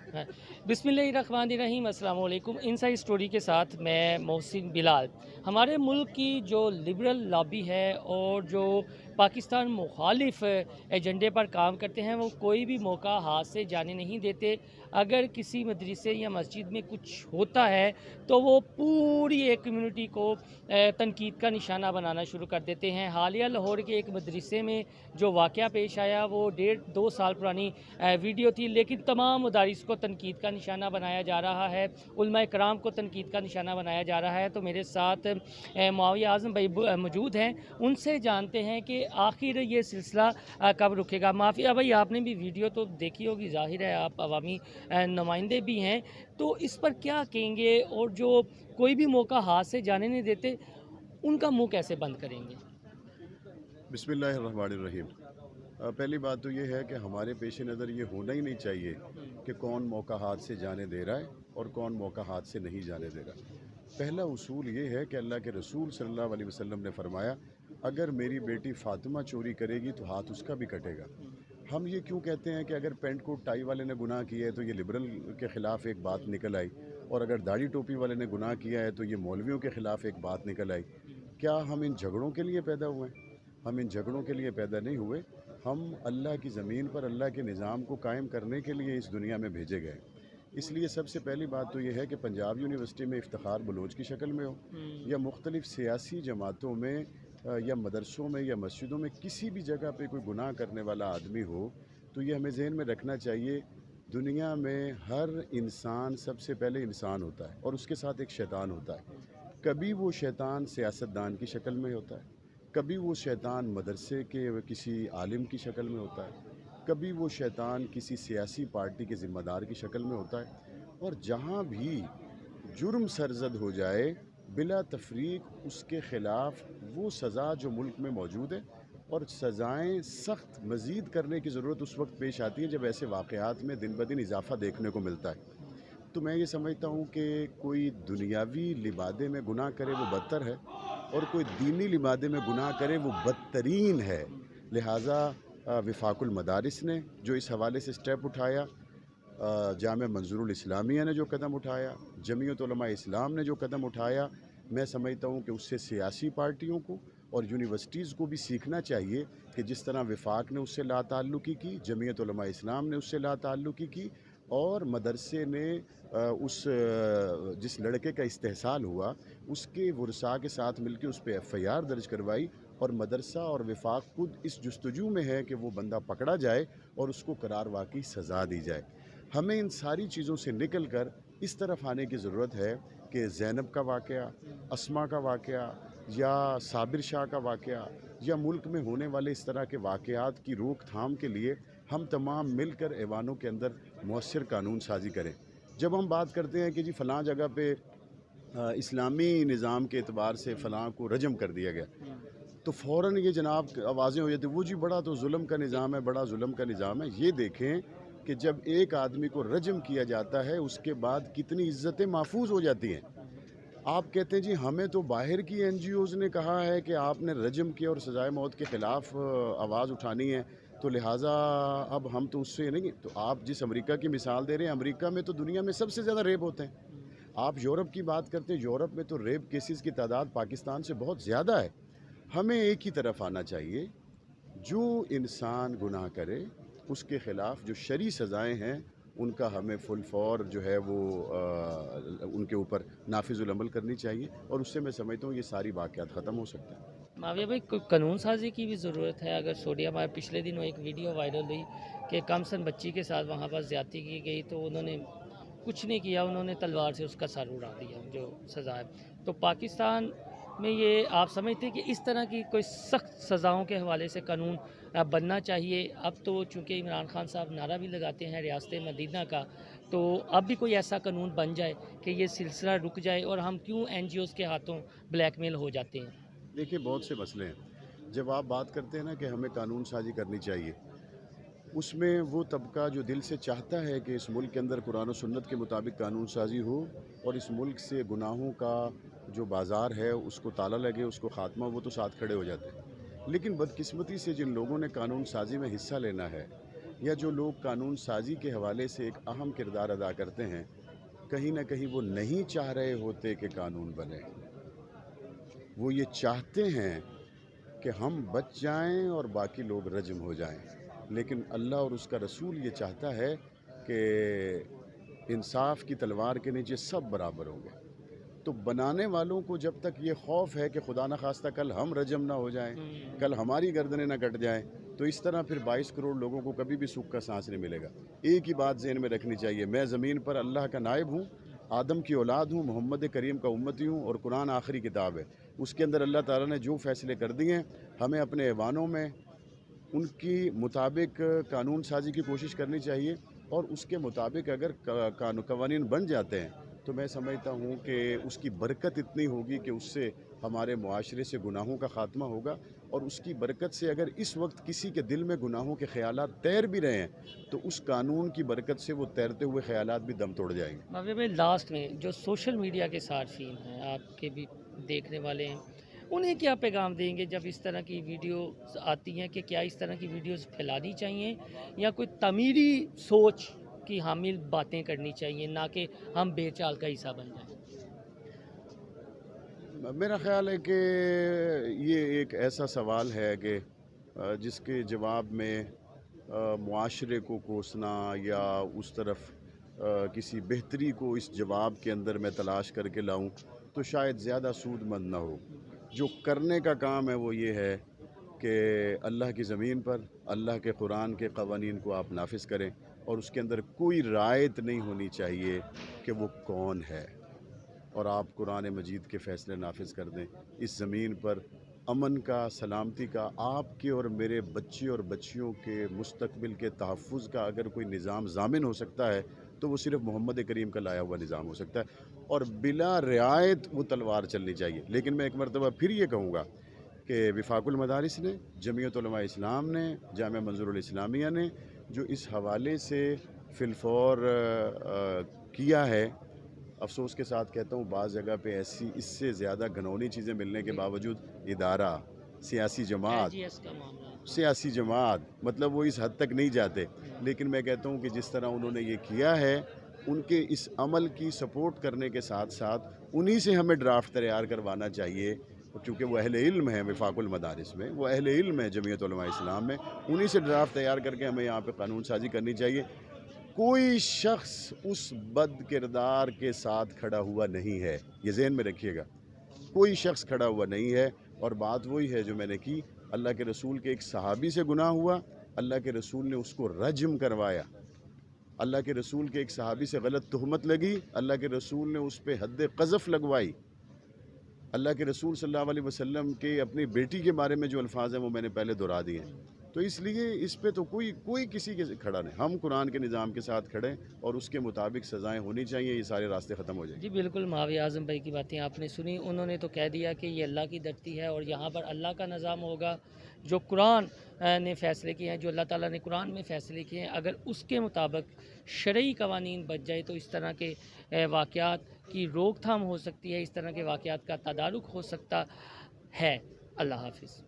हाँ, बिस्मिल्लाहिर्रहमानिर्रहीम, अस्सलाम वालेकुम। इनसाइड स्टोरी के साथ मैं मोहसिन बिलाल। हमारे मुल्क की जो लिबरल लॉबी है और जो पाकिस्तान मुखालिफ एजेंडे पर काम करते हैं, वो कोई भी मौका हाथ से जाने नहीं देते। अगर किसी मदरसे या मस्जिद में कुछ होता है तो वो पूरी एक कम्युनिटी को तनकीद का निशाना बनाना शुरू कर देते हैं। हालिया लाहौर के एक मदरसे में जो वाक़या पेश आया, वो 1.5-2 साल पुरानी वीडियो थी, लेकिन तमाम मदारिस को तनकीद का निशाना बनाया जा रहा है, उलमा कराम को तनकीद का निशाना बनाया जा रहा है। तो मेरे साथ मुआविया आज़म भाई मौजूद हैं, उनसे जानते हैं कि आखिर ये सिलसिला कब रुकेगा। माफिया भाई, आपने भी वीडियो तो देखी होगी, ज़ाहिर है आप अवामी नुमाइंदे भी हैं, तो इस पर क्या कहेंगे? और जो कोई भी मौका हाथ से जाने नहीं देते, उनका मुंह कैसे बंद करेंगे? बिस्मिल्लाहिर्रहमानिर्रहीम। पहली बात तो ये है कि हमारे पेश नज़र ये होना ही नहीं चाहिए कि कौन मौका हाथ से जाने दे रहा है और कौन मौका हाथ से नहीं जाने दे रहा। पहला उसूल ये है कि अल्लाह के रसूल सल्लल्लाहु अलैहि वसल्लम ने फरमाया, अगर मेरी बेटी फ़ातिमा चोरी करेगी तो हाथ उसका भी कटेगा। हम ये क्यों कहते हैं कि अगर पेंट कोट टाई वाले ने गुनाह किया है तो ये लिबरल के ख़िलाफ़ एक बात निकल आई, और अगर दाढ़ी टोपी वाले ने गुनाह किया है तो ये मौलवियों के ख़िलाफ़ एक बात निकल आई? क्या हम इन झगड़ों के लिए पैदा हुए हैं? हम इन झगड़ों के लिए पैदा नहीं हुए। हम अल्लाह की ज़मीन पर अल्लाह के निज़ाम को कायम करने के लिए इस दुनिया में भेजे गए। इसलिए सबसे पहली बात तो ये है कि पंजाब यूनिवर्सिटी में इफ्तिखार बलोच की शक्ल में हो, या मुख्तलिफ़ सियासी जमातों में या मदरसों में या मस्जिदों में किसी भी जगह पे कोई गुनाह करने वाला आदमी हो, तो ये हमें ज़हन में रखना चाहिए, दुनिया में हर इंसान सबसे पहले इंसान होता है और उसके साथ एक शैतान होता है। कभी वो शैतान सियासतदान की शक्ल में होता है, कभी वो शैतान मदरसे के किसी आलिम की शक्ल में होता है, कभी वो शैतान किसी सियासी पार्टी के ज़िम्मेदार की शक्ल में होता है। और जहाँ भी जुर्म सरजद हो जाए, बिला तफरीक उसके ख़िलाफ़ वो सज़ा जो मुल्क में मौजूद है, और सज़ाएँ सख्त मज़ीद करने की ज़रूरत उस वक्त पेश आती है जब ऐसे वाक़यात में दिन ब दिन इजाफ़ा देखने को मिलता है। तो मैं ये समझता हूँ कि कोई दुनियावी लिबादे में गुनाह करे वो बदतर है, और कोई दीनी लिबादे में गुनाह करे वो बदतरीन है। लिहाजा विफाकुल मदारिस ने जो इस हवाले से स्टेप उठाया, जामिया मंजूरुल इस्लामिया ने जो कदम उठाया, जमीयत उलमा इस्लाम ने जो कदम उठाया, मैं समझता हूँ कि उससे सियासी पार्टियों को और यूनिवर्सिटीज़ को भी सीखना चाहिए कि जिस तरह विफाक ने उससे ला ताल्लुकी की, जमीयत उलमा इस्लाम ने उससे ला ताल्लुकी की, और मदरसे ने जिस लड़के का इस्तेहसाल हुआ उसके वरसा के साथ मिलकर उस पर FIR दर्ज करवाई, और मदरसा और विफाक खुद इस जुस्तजू में है कि वो बंदा पकड़ा जाए और उसको करार वाक़ई सज़ा दी जाए। हमें इन सारी चीज़ों से निकल कर इस तरफ आने की ज़रूरत है कि ज़ैनब का वाक़या, अस्मा का वाक़या, या साबिर शाह का वाक़या, या मुल्क में होने वाले इस तरह के वाक़यात की रोकथाम के लिए हम तमाम मिलकर ऐवानों के अंदर मौसर कानून साज़ी करें। जब हम बात करते हैं कि जी फ़लाँ जगह पे इस्लामी निज़ाम के एतबार से फ़लाँ को रजम कर दिया गया, तो फ़ौरन ये जनाब आवाज़ें हो जाती, वो जी बड़ा तो जुल्म का निज़ाम है, बड़ा जुल्म का निज़ाम है। ये देखें कि जब एक आदमी को रजम किया जाता है उसके बाद कितनी इज़्ज़तें महफूज हो जाती हैं। आप कहते हैं जी हमें तो बाहर की NGOज़ ने कहा है कि आपने रजम किया और सज़ाए मौत के ख़िलाफ़ आवाज़ उठानी है, तो लिहाजा अब हम तो उससे नहीं। तो आप जिस अमेरिका की मिसाल दे रहे हैं, अमेरिका में तो दुनिया में सबसे ज़्यादा रेप होते हैं। आप यूरोप की बात करते हैं, यूरोप में तो रेप केसेस की तादाद पाकिस्तान से बहुत ज़्यादा है। हमें एक ही तरफ आना चाहिए, जो इंसान गुनाह करे उसके ख़िलाफ़ जो शरई सज़ाएँ हैं उनका हमें फुल फौर जो है वो उनके ऊपर नाफिजुल अमल करनी चाहिए, और उससे मैं समझता हूँ ये सारी वाक़यात ख़त्म हो सकते हैं। माविया भाई, कोई कानून साजी की भी ज़रूरत है। अगर सोडिया हमारे पिछले दिनों एक वीडियो वायरल हुई कि कमसन बच्ची के साथ वहाँ पर ज़्यादती की गई, तो उन्होंने कुछ नहीं किया, उन्होंने तलवार से उसका सर उड़ा दिया, जो सज़ा है। तो पाकिस्तान में ये आप समझते हैं कि इस तरह की कोई सख्त सज़ाओं के हवाले से कानून बनना चाहिए? अब तो चूँकि इमरान खान साहब नारा भी लगाते हैं रियासत मदीना का, तो अब भी कोई ऐसा कानून बन जाए कि ये सिलसिला रुक जाए, और हम क्यों NGOज़ के हाथों ब्लैकमेल हो जाते हैं? देखिए, बहुत से मसले हैं। जब आप बात करते हैं ना कि हमें कानून साज़ी करनी चाहिए, उसमें वो तबका जो दिल से चाहता है कि इस मुल्क के अंदर कुरान और सुन्नत के मुताबिक कानून साज़ी हो, और इस मुल्क से गुनाहों का जो बाज़ार है उसको ताला लगे, उसको ख़ात्मा, वो तो साथ खड़े हो जाते हैं। लेकिन बदकिस्मती से जिन लोगों ने कानून साज़ी में हिस्सा लेना है, یا جو لوگ قانون سازی کے حوالے سے ایک اہم کردار ادا کرتے ہیں، کہیں نہ کہیں وہ نہیں چاہ رہے ہوتے کہ قانون بنے، وہ یہ چاہتے ہیں کہ ہم بچ جائیں اور باقی لوگ رجم ہو جائیں، لیکن اللہ اور اس کا رسول یہ چاہتا ہے کہ انصاف کی تلوار کے نیچے سب برابر ہوں گے۔ تو بنانے والوں کو جب تک یہ خوف ہے کہ خدا نخواستہ کل ہم رجم نہ ہو جائیں، کل ہماری گردنیں نہ کٹ جائیں، تو اس طرح پھر 22 کروڑ لوگوں کو کبھی بھی سکھ کا سانس نہیں ملے گا۔ ایک ہی بات ذہن میں رکھنی چاہیے، میں زمین پر اللہ کا نائب ہوں، آدم کی اولاد ہوں، محمد کریم کا امتی ہوں، اور قرآن آخری کتاب ہے۔ اس کے اندر اللہ تعالیٰ نے جو فیصلے کر دیے ہیں، ہمیں اپنے ایوانوں میں ان کی مطابق قانون سازی کی کوشش کرنی چاہیے، اور اس کے مطابق اگر قوانین بن جاتے ہیں تو میں سمجھتا ہوں کہ اس کی برکت اتنی ہوگی کہ اس سے ہمارے معاشرے سے گناہوں کا خاتمہ ہوگا، اور اس کی برکت سے اگر اس وقت کسی کے دل میں گناہوں کے خیالات تیر بھی رہے ہیں تو اس قانون کی برکت سے وہ تیرتے ہوئے خیالات بھی دم توڑ جائیں گے۔ معاویہ بھائی، لاسٹ میں جو سوشل میڈیا کے صارفین ہیں، آپ کے بھی دیکھنے والے ہیں، انہیں کیا پیغام دیں گے جب اس طرح کی ویڈیوز آتی ہیں کہ کیا اس طرح کی ویڈیوز پھیلانی چاہیے یا کوئی تعمیری سوچ کی حامل باتیں کرنی چاہیے، نہ کہ ہم بے چال کا حصہ بن جائیں؟ میرا خیال ہے کہ یہ ایک ایسا سوال ہے کہ جس کے جواب میں معاشرے کو کوسنا یا اس طرف کسی بہتری کو اس جواب کے اندر میں تلاش کر کے لاؤں تو شاید زیادہ سود مند نہ ہو۔ جو کرنے کا کام ہے وہ یہ ہے کہ اللہ کی زمین پر اللہ کے قرآن کے قوانین کو آپ نافذ کریں، اور اس کے اندر کوئی رعایت نہیں ہونی چاہیے کہ وہ کون ہے، اور آپ قرآن مجید کے فیصلے نافذ کر دیں۔ اس زمین پر امن کا، سلامتی کا، آپ کے اور میرے بچے اور بچیوں کے مستقبل کے تحفظ کا اگر کوئی نظام ضامن ہو سکتا ہے تو وہ صرف محمد کریم کا لایا ہوا نظام ہو سکتا ہے، اور بلا رعایت وہ تلوار چلنی چاہیے۔ لیکن میں ایک مرتبہ پھر یہ کہوں گا کہ وفاق المدارس نے، جمعیت علماء اسلام نے، جامعہ منظور الاسلامیہ نے جو اس حوالے سے فی الفور کیا ہے، افسوس کے ساتھ کہتا ہوں بعض جگہ پہ ایسی اس سے زیادہ گھنونی چیزیں ملنے کے باوجود ادارہ، سیاسی جماعت، LGS کا معاملہ سیاسی جماعت، مطلب وہ اس حد تک نہیں جاتے، لیکن میں کہتا ہوں کہ جس طرح انہوں نے یہ کیا ہے، ان کے اس عمل کی سپورٹ کرنے کے ساتھ ساتھ انہی سے ہمیں ڈرافٹ تیار کروانا چاہیے، چونکہ وہ اہل علم ہیں وفاق المدارس میں، وہ اہل علم ہیں جمعیت علماء اسلام میں، انہی سے ڈرافٹ تیار کر کے ہمیں یہاں پہ قانون سازی کرنی چاہیے۔ کوئی شخص اس بد کردار کے ساتھ کھڑا ہوا نہیں ہے، یہ ذہن میں رکھیے گا، کوئی شخص کھڑا ہوا نہیں ہے، اور بات وہی ہے جو میں نے کی، اللہ کے رسول کے ایک صحابی سے گناہ ہوا، اللہ کے رسول نے اس کو رجم کروایا، اللہ کے رسول کے ایک صحابی سے غلط تہمت لگی، اللہ کے رسول نے اس پہ حد قذف لگوائی، اللہ کے رسول صلی اللہ علیہ وسلم کے اپنی بیٹی کے بارے میں جو الفاظ ہیں وہ میں نے پہلے دہرا دیے ہیں، تو اس لیے اس پہ تو کوئی کسی کے کھڑا نہیں، ہم قرآن کے نظام کے ساتھ کھڑے اور اس کے مطابق سزائیں ہونی چاہیے، یہ سارے راستے ختم ہو جائیں۔ جی بالکل، معاویہ اعظم بھائی کی باتیں آپ نے سنی، انہوں نے تو کہہ دیا کہ یہ اللہ کی دھرتی ہے اور یہاں پر اللہ کا نظام ہوگا، جو قرآن نے فیصلے کیے ہیں، جو اللہ تعالیٰ نے قرآن میں فیصلے کیے ہیں، اگر اس کے مطابق شرعی قوانین بچ جائے تو اس طرح کے واقعات کی روک تھام ہو سکتی ہے، اس طرح کے واقعات کا تدارک ہو سکتا ہے۔ اللہ حافظ۔